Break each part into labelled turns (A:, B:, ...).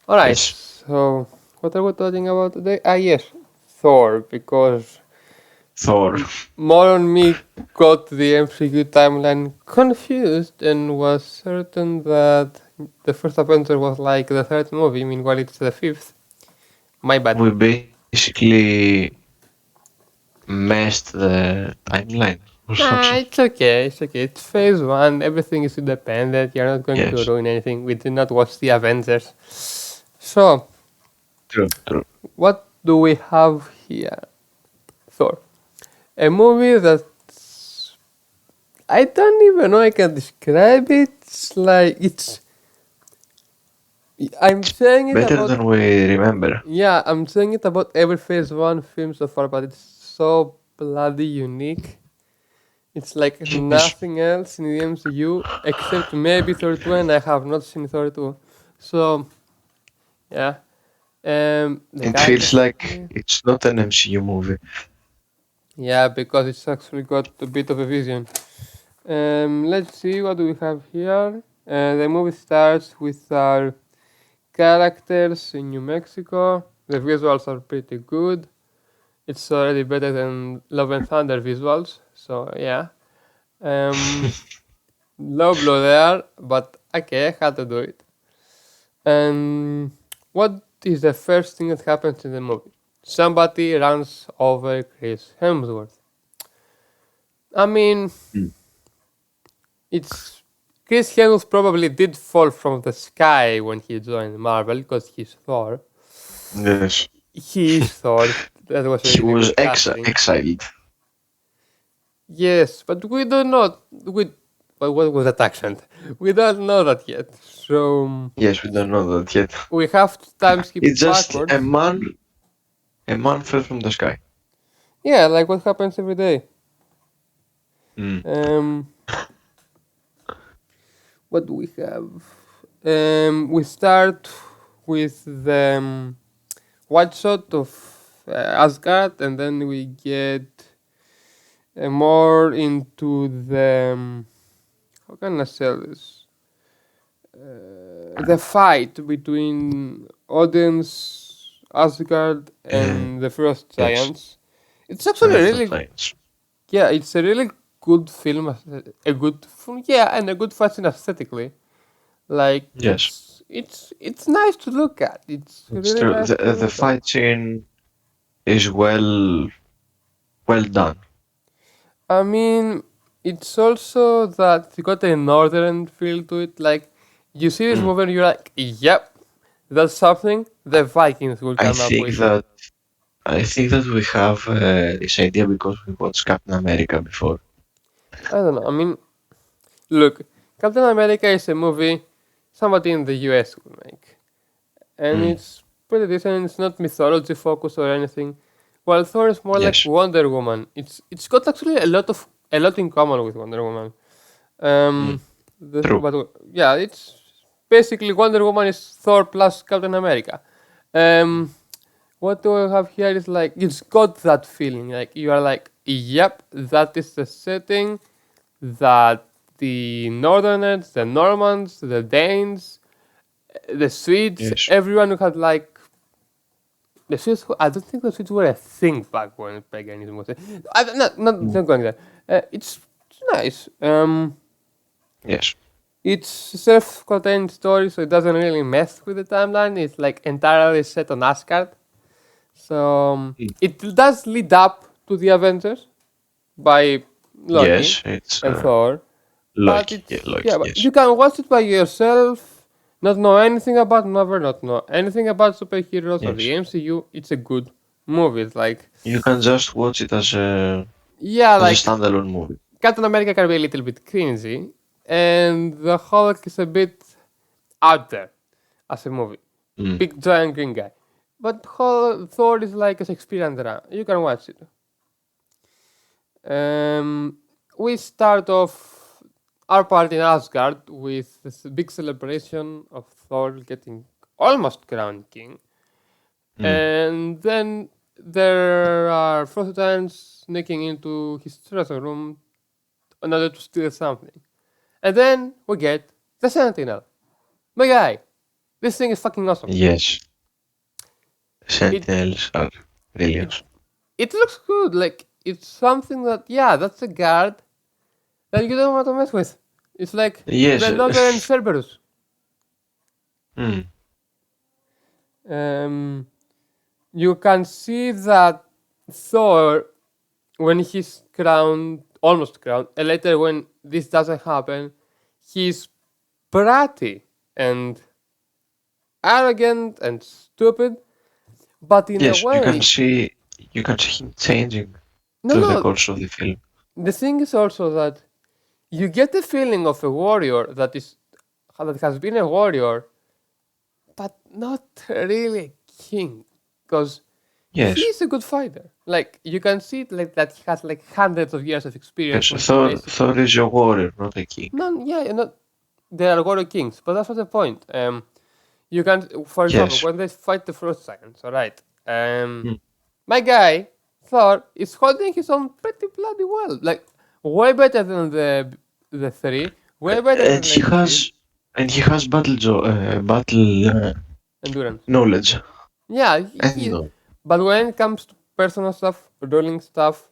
A: Alright,
B: Yes,
A: so what are we talking about today? Ah, yes, Thor, because
B: Thor.
A: more on me got the MCU timeline confused and was certain that the first Avenger was like the third movie, meanwhile it's the fifth. My bad.
B: We basically messed the timeline or
A: Nah,
B: something.
A: it's okay, it's okay. It's phase one, everything is independent, you're not going to
B: Yes,
A: ruin anything. We did not watch the Avengers. So,
B: true, true.
A: what do we have here? Thor. A movie that I don't even know I can describe it. It's like it's. I'm saying it
B: Better
A: about.
B: than we remember.
A: Yeah, I'm saying it about every Phase One film so far, but it's so bloody unique. It's like
B: Yes,
A: nothing else in the MCU except maybe Thor 2, and I have not seen Thor 2. So yeah, the
B: it feels
A: characters.
B: like it's not an MCU movie.
A: Yeah, because it's actually got a bit of a vision. Let's see what do we have here. The movie starts with our characters in New Mexico. The visuals are pretty good. It's already better than Love and Thunder visuals. So yeah, um, low blow there, but okay, I had to do it. And what is the first thing that happens in the movie? Somebody runs over Chris Hemsworth. I mean,
B: Mm.
A: it's Chris Hemsworth probably did fall from the sky when he joined Marvel because he's Thor.
B: Yes,
A: He is Thor. That was
B: he
A: really
B: was
A: good casting.
B: exiled.
A: Yes, but we don't know. But what was that accent? We don't know that yet. So
B: Yes, we don't know that yet.
A: we have to time skip
B: It's just
A: backwards.
B: a man fell from the sky.
A: Yeah, like what happens every day.
B: Mm.
A: Um, what do we have? We start with the white shot of Asgard, and then we get more into the how can I say this? The fight between Odin's Asgard
B: Uh,
A: and the Frost
B: yes,
A: Giants. It's actually
B: Search for
A: really
B: Giants.
A: yeah, it's a really good film, a good yeah, and a good fashion aesthetically. Like
B: Yes,
A: it's nice to look at. It's
B: it's
A: really
B: true.
A: nice to
B: The
A: look at.
B: fight scene is well done.
A: I mean, it's also that you got a northern feel to it. Like you see this
B: Mm.
A: movie, and you're like, "Yep, that's something the Vikings will
B: I
A: come up
B: think
A: with."
B: that I think that we have this idea because we watched Captain America before.
A: I don't know. I mean, look, Captain America is a movie somebody in the US will make, and
B: Mm.
A: it's pretty decent. It's not mythology focused or anything. While Thor is more like
B: Yes,
A: Wonder Woman. It's got actually a lot in common with Wonder Woman.
B: mm.
A: Um,
B: True.
A: but yeah, it's basically Wonder Woman is Thor plus Captain America. Um, what do I have here is like it's got that feeling. Like you are like, yep, that is the setting that the Northerners, the Normans, the Danes, the Swedes,
B: Yes.
A: everyone who had like the Swedes. I don't think the Swedes were a thing back when paganism was.
B: Mm.
A: Not going there. It's nice.
B: Yes.
A: It's a self-contained story, so it doesn't really mess with the timeline. It's like entirely set on Asgard, so
B: Mm.
A: it does lead up to the Avengers by Loki
B: Yes, it's
A: and Thor. But
B: Loki. Yeah,
A: it's yeah,
B: Loki.
A: but
B: Yes.
A: you can watch it by yourself, not know anything about Marvel, not know anything about superheroes or the
B: Yes.
A: MCU. It's a good movie. It's like
B: You can just watch it
A: yeah,
B: as a
A: like
B: standalone movie.
A: Captain America can be a little bit cringy, and the Hulk is a bit out there as a movie.
B: Mm.
A: Big giant green guy. But Thor is like a Shakespearean drama. You can watch it. We start off our part in Asgard with this big celebration of Thor getting almost crowned king.
B: Mm.
A: And then there are Frost Giants sneaking into his treasure room in order to steal something. And then we get the Sentinel. My guy, This thing is fucking awesome.
B: Yes,
A: It
B: Sentinels are really
A: it
B: awesome.
A: it looks good. Like it's something that yeah, that's a guard that you don't want to mess with. It's like
B: Yes,
A: the Lover and Cerberus.
B: mm,
A: Um, you can see that Thor, when he's crowned, almost crowned, and later when this doesn't happen, he's bratty and arrogant and stupid, but in a
B: yes,
A: way,
B: you can see him changing
A: no,
B: through the
A: no.
B: course of the film.
A: The thing is also that you get the feeling of a warrior that has been a warrior, but not really a king, because
B: Yes,
A: he's a good fighter. Like you can see it like that he has like hundreds of years of experience
B: yes.
A: when he basically
B: Thor is a warrior, not a king.
A: no yeah not there are warrior kings, but that's not the point. You can for example
B: Yes,
A: when they fight the frost giants, alright.
B: mm,
A: My guy Thor is holding his own pretty bloody well, like way better than the three, way better
B: and
A: than
B: he
A: like Shield,
B: has battle
A: endurance.
B: knowledge.
A: Yeah,
B: And no,
A: but when it comes to personal stuff, ruling stuff,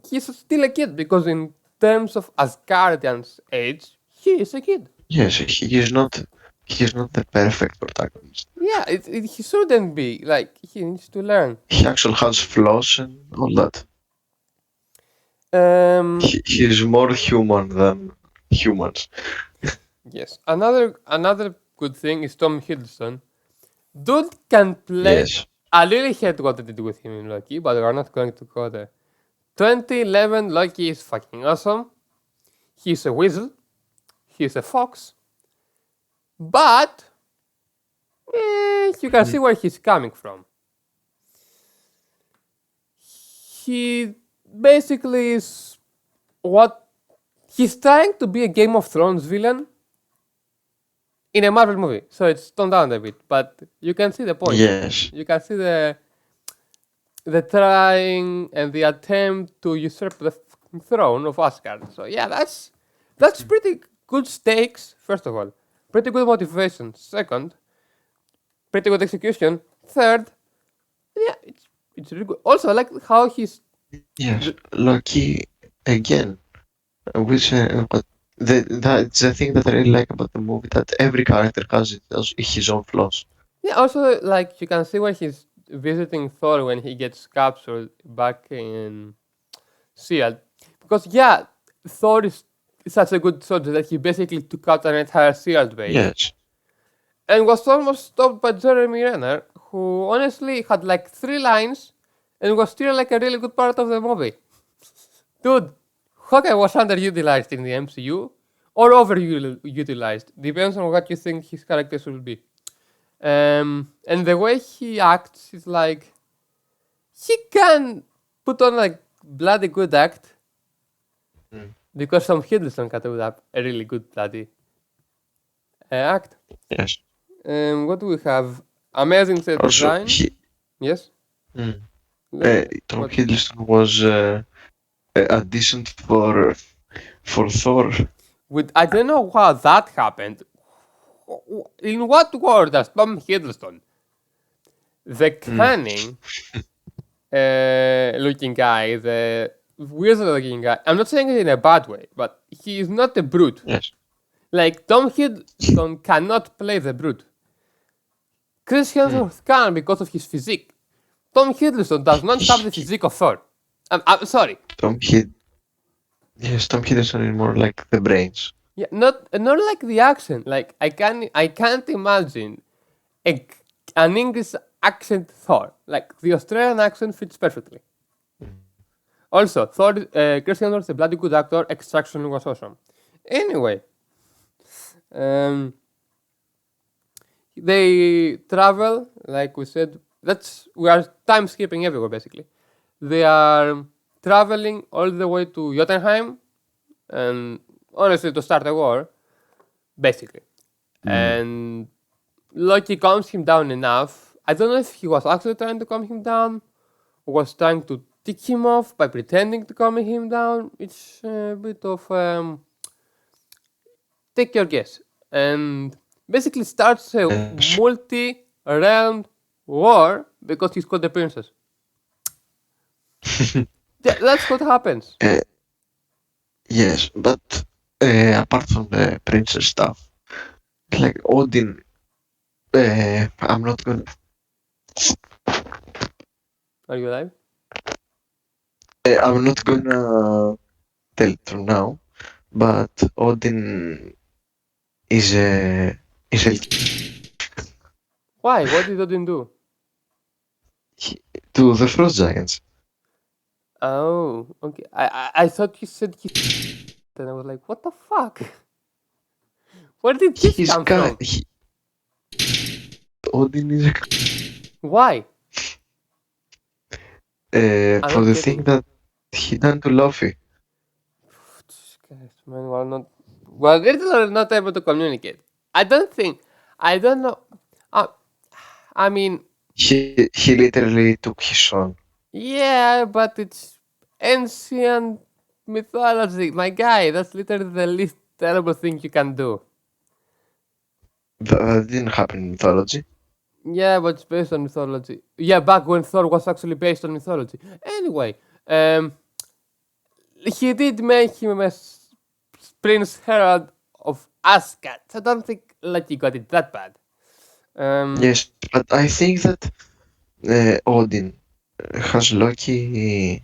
A: he's still a kid because in terms of Asgardian's age, he is a kid.
B: yes, he is not the perfect protagonist.
A: Yeah, he shouldn't be. Like he needs to learn.
B: He actually has flaws and all that.
A: Um,
B: He is more human than humans.
A: yes. Another good thing is Tom Hiddleston. Dude can play.
B: Yes.
A: I really hate what they did with him in Loki, but we're not going to go there. 2011 Loki is fucking awesome. He's a weasel. He's a fox. But you can
B: Mm,
A: see where he's coming from. He basically is what he's trying to be a Game of Thrones villain in a Marvel movie. So it's toned down a bit, but you can see the point.
B: yes.
A: You can see the trying and the attempt to usurp the throne of Asgard. So yeah, that's pretty good stakes. First of all, pretty good motivation. Second, pretty good execution. Third, yeah, it's really good. Also, I like how he's
B: Yes. Lucky again. Which but that's the thing that I really like about the movie, that every character has his own flaws.
A: yeah. Also, like you can see when he's visiting Thor when he gets captured back in Shield, because yeah, Thor is such a good soldier that he basically took out an entire Shield base
B: Yes.
A: and was almost stopped by Jeremy Renner, who honestly had like 3 lines and was still like a really good part of the movie. Dude, Hawkeye was underutilized in the MCU or overutilized, depends on what you think his character should be. And the way he acts is like he can put on like bloody good act
B: Mm,
A: because Tom Hiddleston can do that a really good bloody act.
B: yes.
A: What do we have? Amazing set
B: Also,
A: design. Yes.
B: mm, Tom
A: What?
B: Hiddleston was auditioned for Thor.
A: With I don't know how that happened. In what world does Tom Hiddleston, the
B: Mm,
A: cunning looking guy, the wizard looking guy? I'm not saying it in a bad way, but he is not a brute.
B: yes.
A: Like Tom Hiddleston cannot play the brute. Chris
B: Mm.
A: Hemsworth can because of his physique. Tom Hiddleston does not have the physique of Thor. I'm sorry.
B: Tom Hid yes, Tom Hiddleston is more like the brains.
A: Yeah, not like the accent. Like I can't imagine a, an English accent Thor. Like the Australian accent fits perfectly. Also, Thor, Chris Hemsworth is a bloody good actor. Extraction was awesome. Anyway, um, they travel like we said. That's we are time skipping everywhere basically. They are traveling all the way to Jotunheim, and honestly to start a war, basically.
B: Mm.
A: And Loki calms him down enough. I don't know if he was actually trying to calm him down or was trying to tick him off by pretending to calm him down. It's a bit of take your guess. And basically starts a
B: Yes.
A: multi-realm war because he's called the princess. Yeah, that's what happens.
B: Uh, yes, but apart from the princess stuff, like Odin, I'm not gonna.
A: Are you alive?
B: I'm not gonna tell it from now, but Odin is a is a
A: Why? What did Odin do?
B: he- to the frost giants.
A: Oh, okay. I thought you said he. And I was like, what the fuck? Where did this
B: He's
A: come from?
B: Odin is
A: Why? I'm
B: for
A: not
B: the thing
A: getting.
B: that he done to Luffy.
A: Guys, man, we're not. Well, we're not able to communicate. I don't think. I don't know. Uh, I mean,
B: He literally took his son.
A: yeah, but it's ancient mythology. My guy, that's literally the least terrible thing you can do.
B: That didn't happen in mythology.
A: Yeah, but it's based on mythology. Yeah, back when Thor was actually based on mythology. Anyway, um, he did make him a Prince Herald of Asgard. I don't think Loki got it that bad. Um,
B: Yes, but I think that Odin has Loki.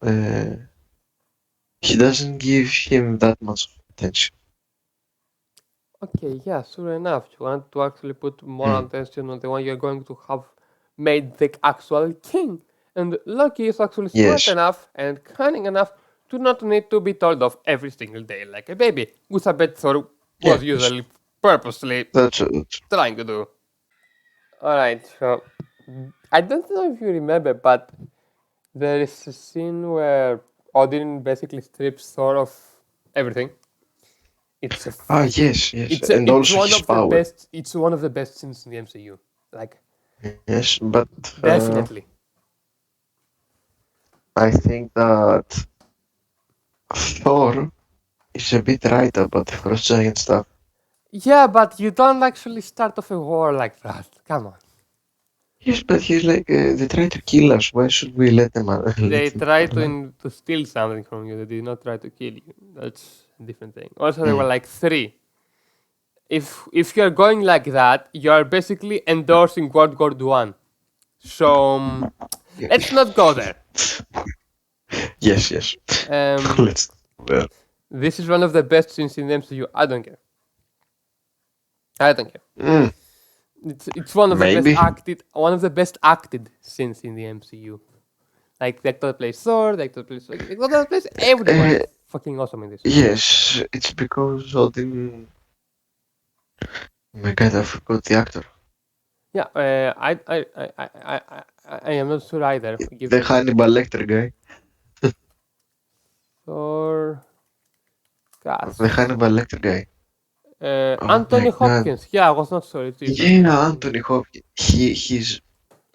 B: Uh, he doesn't give him that much attention.
A: okay, yeah, sure enough. You want to actually put more
B: Mm.
A: attention on the one you're going to have made the actual king. And Loki is actually smart
B: Yes,
A: enough and cunning enough to not need to be told off every single day like a baby, which I bet Thor was
B: yes,
A: usually purposely
B: that's
A: trying to do. Alright, so I don't know if you remember, but there is a scene where Odin basically strips Thor of everything. It's a
B: yes, yes, and
A: it's
B: also
A: one
B: his
A: of the
B: power.
A: best. It's one of the best scenes in the MCU. Like
B: Yes, but
A: definitely.
B: I think that Thor is a bit right about the frost giant stuff.
A: Yeah, but you don't actually start off a war like that. Come on.
B: Yes, but he's like they try to kill us. Why should we let them let
A: They
B: them
A: try to
B: alive?
A: to steal something from you. They did not try to kill you. That's a different thing. Also, there were
B: Mm.
A: like three. If you're going like that, you are basically endorsing World War One. So let's not go there.
B: Yes, yes.
A: Um,
B: Let's. Well,
A: this is one of the best scenes in the MCU. I don't care. I don't care.
B: mm,
A: It's
B: maybe.
A: one of the best acted scenes in the MCU. Like the actor that plays Thor, the actor that plays like, the actor that plays everyone
B: Uh,
A: is fucking awesome in this.
B: yes, it's because Odin. Oh my God, I forgot the actor.
A: Yeah, I am not sure either. Give
B: The
A: me
B: Hannibal Lecter guy.
A: Thor
B: The
A: cast.
B: Hannibal Lecter guy. Oh
A: Anthony
B: my God.
A: Hopkins. Yeah, I was not sure if it was
B: Yeah,
A: Anthony.
B: Anthony Hopkins.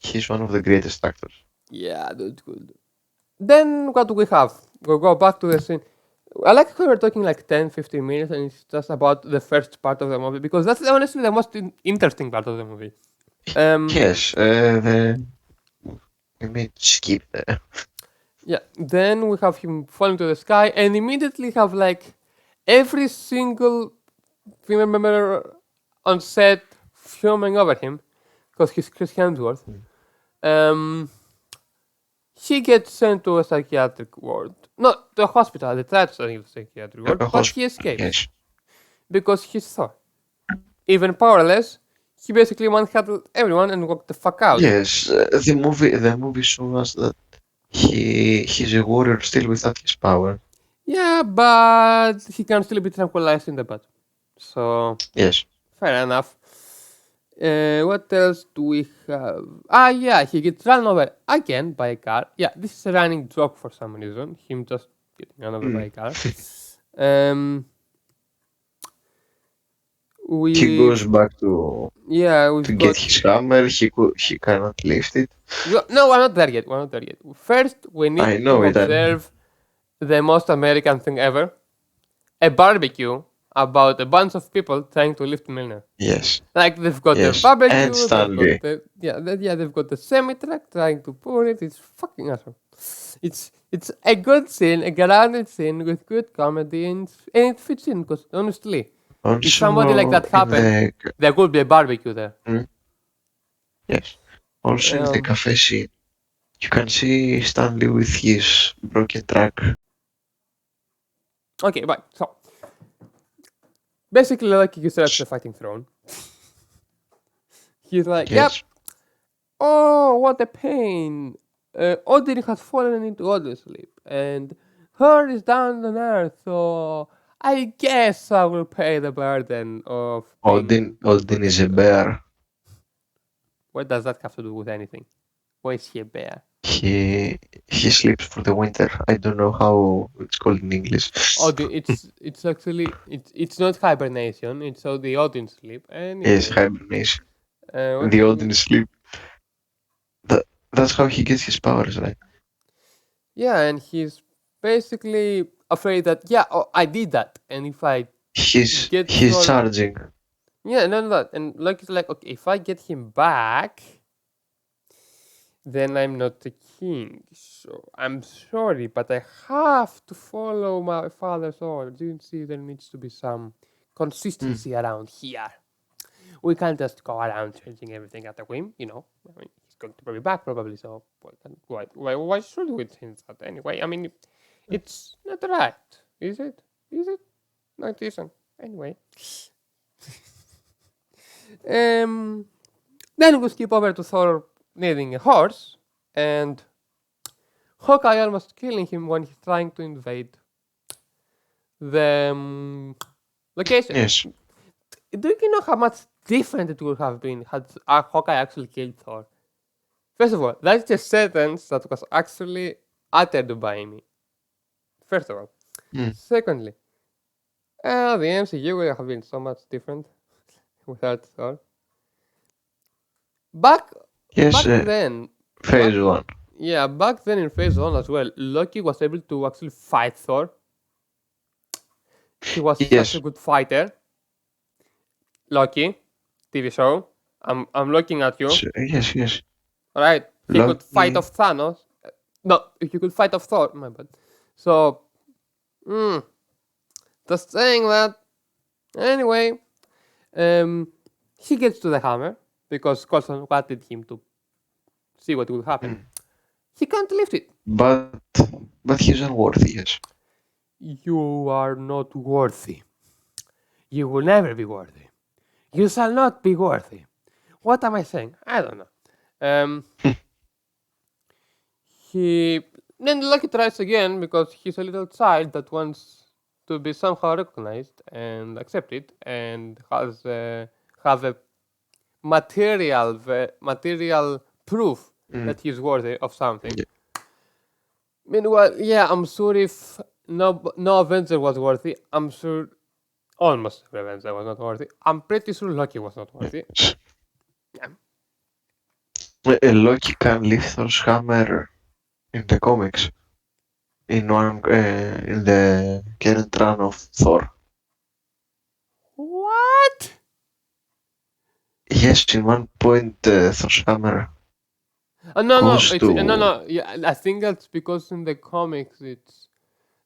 B: He's one of the greatest actors.
A: Yeah, that's good. Then what do we have? We'll go back to the scene. I like how we're talking like 10, 15 minutes and it's just about the first part of the movie because that's honestly the most interesting part of the movie. Um,
B: Yes, we may skip there.
A: yeah, then we have him falling to the sky and immediately have like every single female member on set filming over him because he's Chris Hemsworth. Um, he gets sent to a psychiatric ward. Not the hospital, they tried to send him to a psychiatric ward,
B: A
A: but he
B: hospital,
A: escapes
B: yes.
A: because he's Thor. Even powerless, he basically one-handled everyone and walked the fuck out.
B: Yes, the movie shows us that he's a warrior still without his power.
A: Yeah, but he can still be tranquilized in the butt. So,
B: Yes.
A: fair enough. What else do we have? Ah, yeah, he gets run over again by a car. Yeah, this is a running joke for some reason. Him just getting run over by
B: Mm.
A: a car. Um,
B: He
A: we
B: goes back to
A: yeah,
B: to
A: we've
B: get
A: got
B: his hammer. He cannot lift it.
A: no, we're not there yet. We're not there yet. First, we need
B: I
A: to
B: know it.
A: observe the most American thing ever: a barbecue about a bunch of people trying to lift Milner.
B: Yes.
A: Like they've got the
B: Yes. And
A: barbecue, they've got
B: Stanley.
A: the they've got the semi truck trying to pull it. It's fucking awesome. It's a good scene, a grounded scene with good comedy, and it fits in because honestly, if somebody like
B: Also
A: that
B: in
A: happened,
B: the
A: there could be a barbecue there.
B: mm, yes. Also in the
A: Um,
B: cafe scene, you can see Stanley with his broken truck.
A: okay, right. So basically, like he selects the fighting throne. He's like,
B: Yes.
A: yep. Oh, what a pain. Odin has fallen into Odin sleep, and her is down on earth, so I guess I will pay the burden of being his
B: Odin is a
A: protector.
B: bear.
A: What does that have to do with anything? Why is he a bear?
B: He sleeps for the winter. I don't know how it's called in English.
A: Odin, it's actually it's not hibernation. It's all the Odin sleep.
B: Yes,
A: Anyway,
B: hibernation.
A: what
B: The
A: do you mean?
B: Odin sleep. That that's how he gets his powers, right?
A: Yeah, and he's basically afraid that yeah, oh, I did that, and if I get
B: He's
A: Thor,
B: charging.
A: yeah, no, no, and like it's like okay, if I get him back, then I'm not the king. So I'm sorry, but I have to follow my father's order. Do you see? There needs to be some
B: Mm.
A: consistency around here. We can't just go around changing everything at a whim, you know. I mean, he's going to be back probably, so why should we change that anyway? I mean, it's not right, is it? Is it? No, it isn't. Anyway, um, then we skip over to Thor needing a horse, and Hawkeye almost killing him when he's trying to invade the location.
B: Yes.
A: Do you know how much different it would have been had Hawkeye actually killed Thor? First of all, that's a sentence that was actually uttered by me. First of all.
B: Mm.
A: Secondly, the MCU would have been so much different without Thor. Back
B: Yes.
A: back then, back
B: Phase one.
A: yeah, back then in Phase One as well, Loki was able to actually fight Thor. He was such a
B: Yes.
A: good fighter. Loki, TV show. I'm looking at you.
B: Yes. Yes.
A: All right, he could fight
B: Loki.
A: off Thanos. No, he could fight off Thor. My bad. So, just saying that. Anyway, um, he gets to the hammer because Coulson wanted him to see what will happen.
B: Mm.
A: He can't lift it.
B: But but he's unworthy. Yes.
A: You are not worthy. You will never be worthy. You shall not be worthy. What am I saying? I don't know. Um, he then Lucky tries again because he's a little child that wants to be somehow recognized and accepted and has have a material proof
B: Mm.
A: that he's worthy of something.
B: Yeah.
A: Meanwhile, yeah, I'm sure if no Avenger was worthy, I'm sure almost every Avenger was not worthy. I'm pretty sure Loki was not worthy.
B: Yes.
A: Yeah.
B: Loki can lift Thor's hammer in the comics in the current run of Thor.
A: What?
B: Yes, in one point Thor's hammer
A: No, no,
B: goes
A: it's no,
B: to
A: no. Yeah, I think that's because in the comics it's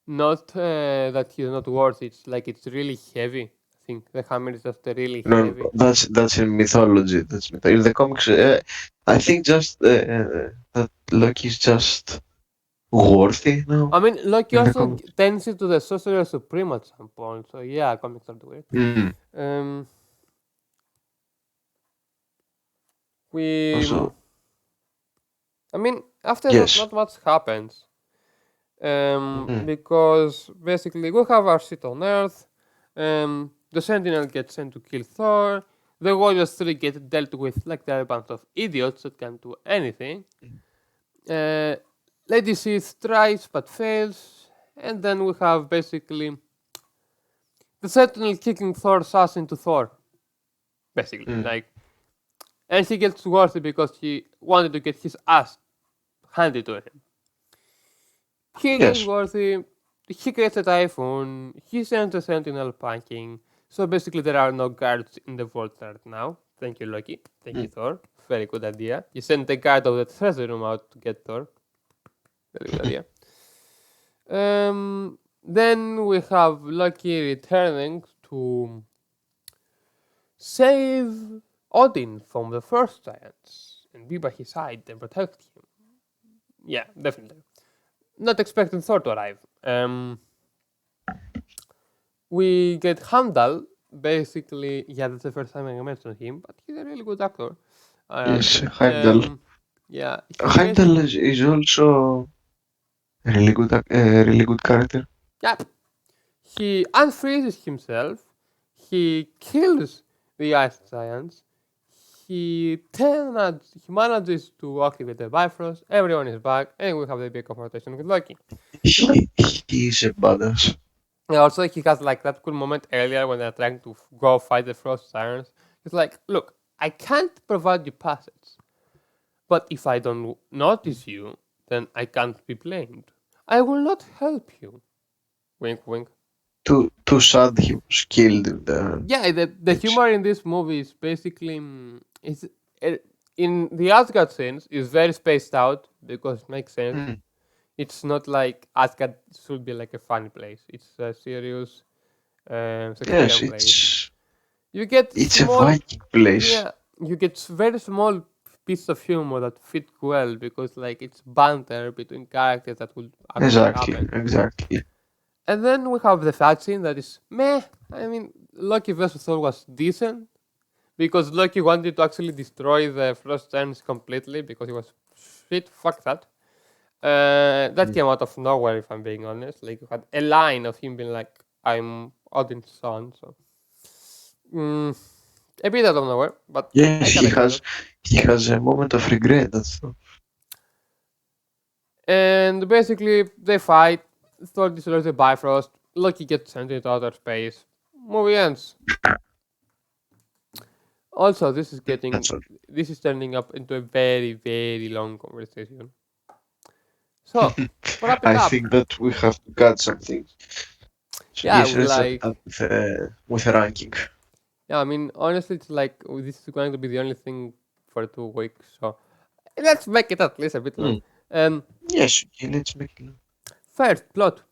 A: not that he's not worthy. It's like it's really heavy. I think the hammer is just really
B: no,
A: heavy.
B: that's in mythology. In the comics. I think just that Loki's just worthy now
A: I mean, Loki
B: in the
A: also
B: comics.
A: turns into the Sorcerer Supreme at some point. So yeah, comics are weird.
B: Mm.
A: Um, we,
B: Also,
A: I mean, after that,
B: yes.
A: not much happens.
B: Mm.
A: Because basically we have our shit on Earth. The Sentinel gets sent to kill Thor. The Warriors 3 get dealt with like they're a bunch of idiots that can't do anything. Uh, Lady Sith tries but fails. And then we have basically the Sentinel kicking Thor's ass into Thor. Basically.
B: Mm.
A: Like, and he gets worthy because he wanted to get his ass handed to him. He gets
B: Yes.
A: worthy. he creates a typhoon, he sends a sentinel packing. So basically, there are no guards in the vault right now. Thank you, Loki. Thank you,
B: Mm.
A: Thor. Very good idea. You sent the guard of the treasure room out to get Thor. Very good idea. Then we have Loki returning to save Odin from the first giants and be by his side and protect him. Yeah, definitely. Not expecting Thor to arrive. We get Hamdall. Basically, yeah, that's the first time I mentioned him, but he's a really good actor. I
B: Yes,
A: agree.
B: Heimdall.
A: Yeah, he
B: Heimdall
A: basically,
B: is also a really good character.
A: yeah, he unfreezes himself. He kills the ice giants. He manages to activate the Bifrost. Everyone is back, and we have the big confrontation with Loki. Look,
B: He is a badass.
A: and also he has like that cool moment earlier when they're trying to go fight the Frost Giants. He's like, "Look, I can't provide you passage, but if I don't notice you, then I can't be blamed. I will not help you." Wink, wink.
B: Too sad he was killed in the
A: Yeah, the
B: bridge.
A: humor in this movie is basically is uh, in the Asgard sense is very spaced out because it makes sense.
B: Mm.
A: It's not like Asgard should be like a funny place. It's a serious
B: Yes,
A: Shakespearean place. You get
B: it's a
A: small,
B: Viking place.
A: yeah, you get very small pieces of humor that fit well because like it's banter between characters that will actually
B: Exactly,
A: happen.
B: exactly.
A: And then we have the fight scene that is meh. I mean, Loki vs Thor was decent because Loki wanted to actually destroy the Frost Giants completely because he was shit. Fuck that. That
B: Mm.
A: came out of nowhere, if I'm being honest. Like you had a line of him being like, "I'm Odin's son," so a bit out of nowhere, but
B: Yes,
A: I can accept that.
B: he has a moment of regret. That's all.
A: And basically, they fight. Thor destroys the Bifrost. Loki gets sent into outer space. Movie ends. Also,
B: That's all.
A: this is turning up into a very, very long conversation. So, to wrap it
B: I
A: up,
B: think that we have to cut something. So
A: yeah,
B: yes,
A: we
B: let's wrap it
A: like,
B: up with a ranking.
A: yeah, I mean, honestly, it's like this is going to be the only thing for 2 weeks. So, let's make it at least a bit long.
B: Mm.
A: Um,
B: Yes, okay, let's make it
A: First, plot.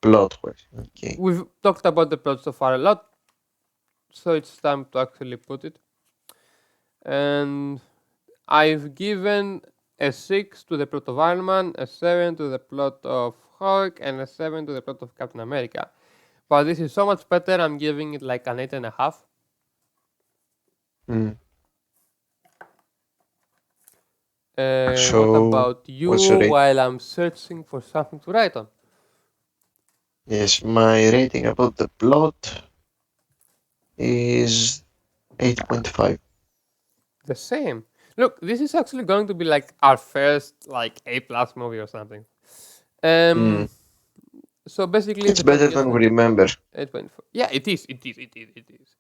B: plot wise. Okay.
A: We've talked about the plot so far a lot, so it's time to actually put it. And I've given a 6 to the plot of Iron Man, a 7 to the plot of Hulk, and a 7 to the plot of Captain America. But this is so much better, I'm giving it like an 8.5.
B: Mm.
A: What
B: So
A: about you
B: what's your rate?
A: while I'm searching for something to write on?
B: Yes, my rating about the plot is 8.5.
A: The same. Look, this is actually going to be like our first like A plus movie or something.
B: Mm.
A: Um, so basically
B: It's
A: the plot
B: better
A: gets
B: than we
A: an
B: remember.
A: 8.4. Yeah, it is. It is. It is. It is.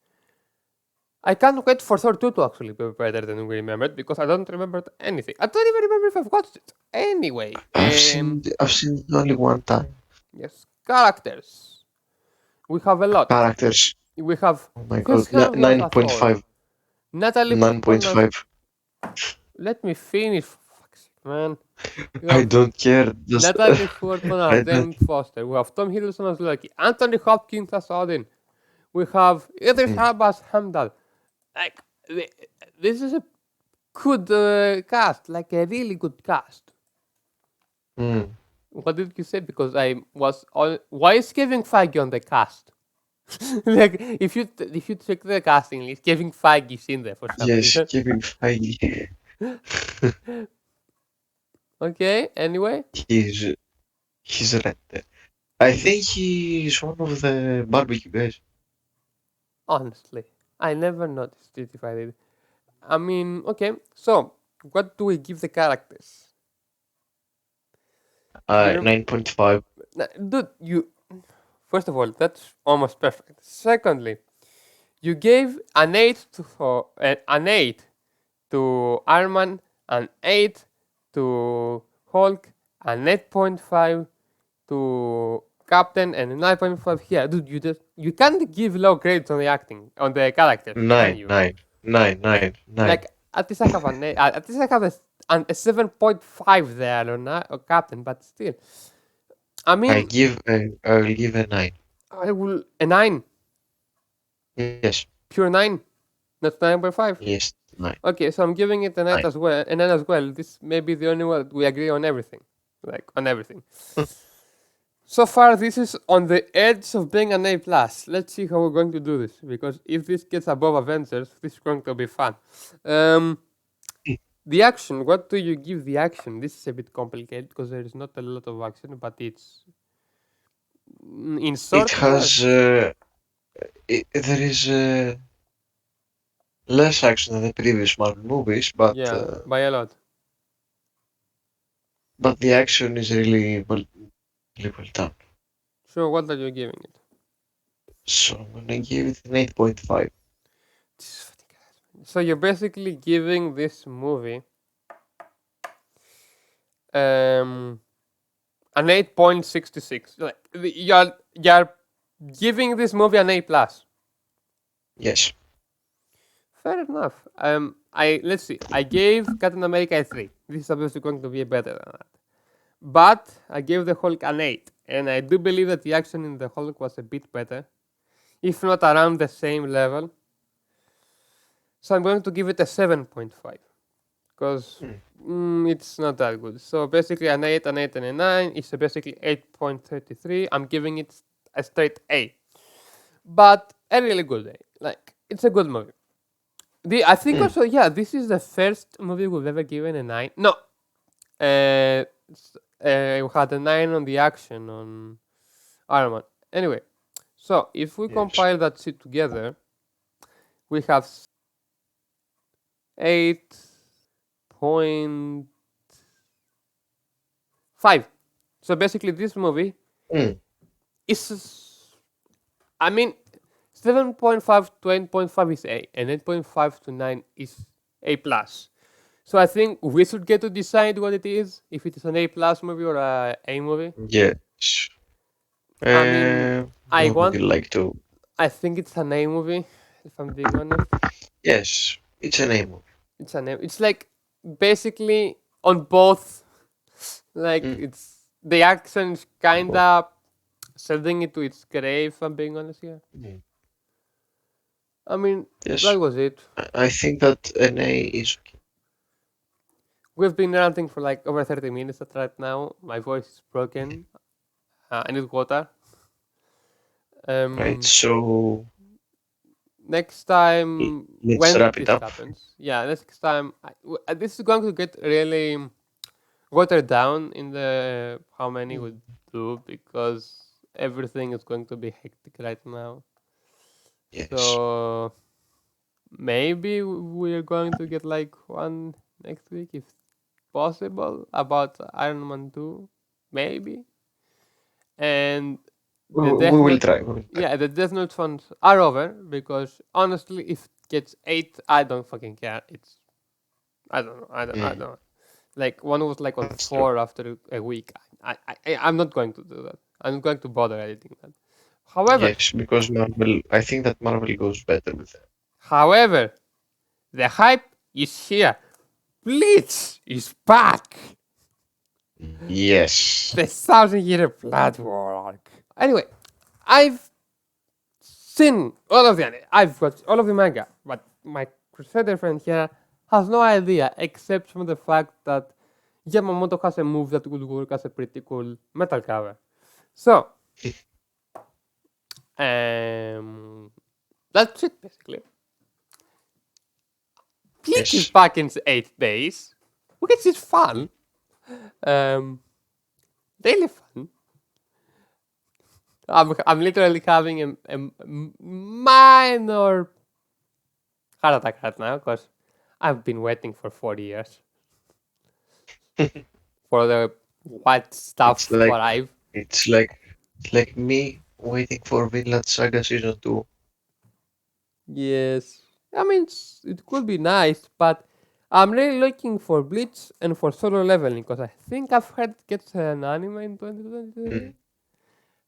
A: I can't wait for Thor 2 to actually be better than we remembered because I don't remember anything. I don't even remember if I've watched it. Anyway,
B: I've seen it only one time.
A: yes, characters. We have a lot.
B: Characters.
A: We have
B: Oh my
A: Chris
B: god.
A: Hemsworth as Thor,
B: 9.5.
A: Natalie Portman as.
B: 9.5.
A: Let me finish, for fuck's sake, man. We
B: I
A: have
B: don't care. Just
A: Natalie Portman as
B: I don't.
A: Jane Foster. We have Tom Hiddleston as Loki. Anthony Hopkins as Odin. We have Idris
B: Mm.
A: Elba as Heimdall. Like, this is a good cast, like a really good cast.
B: Mm.
A: What did you say? Because I was on. Why is Kevin Feige on the cast? Like, if you check the casting list, Kevin Feige is in there for some
B: Yes,
A: reason.
B: Kevin Feige.
A: Okay. Anyway,
B: he's he's right there. I think he's one of the barbecue guys.
A: honestly, I never noticed it if I did. I mean, okay. So, what do we give the characters? You,
B: 9.5.
A: dude, you. First of all, that's almost perfect. Secondly, you gave an 8 to an 8 to Iron Man, an 8 to Hulk, an 8.5 to Captain, and a 9.5 here. Dude, you can't give low grades on the acting on the characters, can
B: Nine,
A: you?
B: nine, nine, nine, nine.
A: Like at least I have at least I have a 7.5 there on Captain, but still, I mean,
B: I will give a nine.
A: I will a 9,
B: Yes,
A: pure 9, not 9.5.
B: yes, nine,
A: Okay, so I'm giving it a 9
B: nine.
A: as well, a 9 as well. This may be the only one we agree on everything, like on everything. So far, this is on the edge of being an A plus. Let's see how we're going to do this because if this gets above Avengers, this is going to be fun. Um, the action. What do you give the action? This is a bit complicated because there is not a lot of action, but it's in
B: It
A: short.
B: has there is less action than the previous Marvel movies,
A: Yeah, by a lot.
B: but the action is really well done.
A: So what are you giving it?
B: So I'm gonna give it an 8.5.
A: So you're basically giving this movie um an 8.66. Like you're giving this movie an A plus.
B: Yes.
A: Fair enough. I let's see. I gave Captain America a 3. This is obviously going to be better than that. But I gave the Hulk an 8, and I do believe that the action in the Hulk was a bit better, if not around the same level. So I'm going to give it a 7.5 because
B: Mm,
A: it's not that good. So basically, an 8, an 8, and a 9 is basically 8.33. I'm giving it a straight A, but a really good A. Like it's a good movie. I think
B: mm.
A: also, yeah, this is the first movie we've ever given a 9. No, we had a 9 on the action on Iron Man. Anyway, so if we
B: Yes.
A: compile that shit together, we have 8.5. So basically, this movie
B: Mm,
A: is, I mean, 7.5 to 8.5 is A, and 8.5 to 9 is A plus. So I think we should get to decide what it is, if it is an A plus movie or a A movie.
B: yes.
A: I mean, I
B: What would you
A: want,
B: like to?
A: I think it's an A movie, if I'm being honest.
B: Yes, it's a name.
A: It's an A. It's like basically on both, like
B: Mm,
A: it's the action is
B: but,
A: kinda sending it to its grave, if I'm being honest here.
B: mm,
A: I mean, that
B: yes,
A: was it.
B: I think that an A is okay,
A: We've been ranting for like over 30 minutes at right now. My voice is broken. I need water.
B: right?
A: Um,
B: So
A: Next time
B: let's
A: when
B: wrap it
A: this
B: up.
A: happens, yeah, next time this is going to get really watered down in the how many
B: Mm,
A: we do because everything is going to be hectic right now.
B: yes.
A: So maybe we're going to get like one next week if possible about Iron Man 2, maybe. And the
B: We
A: Death
B: will
A: Note,
B: try. We will try.
A: yeah, the Death Note fans are over because honestly, if it gets 8, I don't fucking care. It's I don't know, I don't
B: Mm,
A: know. Like one was like on
B: that's true.
A: 4 after a week. I'm not going to do that. I'm not going to bother editing that. However,
B: Yes, because Marvel. I think that Marvel goes better with that.
A: however, the hype is here. Bleach is back.
B: Yes.
A: The 1,000 year blood war arc. Anyway, I've seen all of the anime. I've watched all of the manga, but my Crusader friend here has no idea except from the fact that Yamamoto has a move that would work as a pretty cool metal cover. So, um, that's it basically. Bleach is
B: Yes.
A: back in 8 days, which is fun. Um, Really fun. I'm literally having a minor heart attack right now because I've been waiting for 40 years for the white
B: It's
A: stuff to
B: like
A: arrive.
B: it's like it's like me waiting for Vinland Saga season 2.
A: Yes. I mean, it could be nice, but I'm really looking for Bleach and for solo leveling because I think I've heard it gets an anime in 2023.
B: Mm.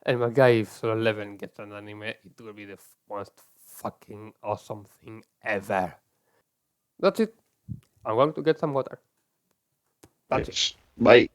A: And my guy, if solo leveling gets an anime, it will be the most fucking awesome thing ever. That's it. I'm going to get some water. That's it.
B: Yes. Bye.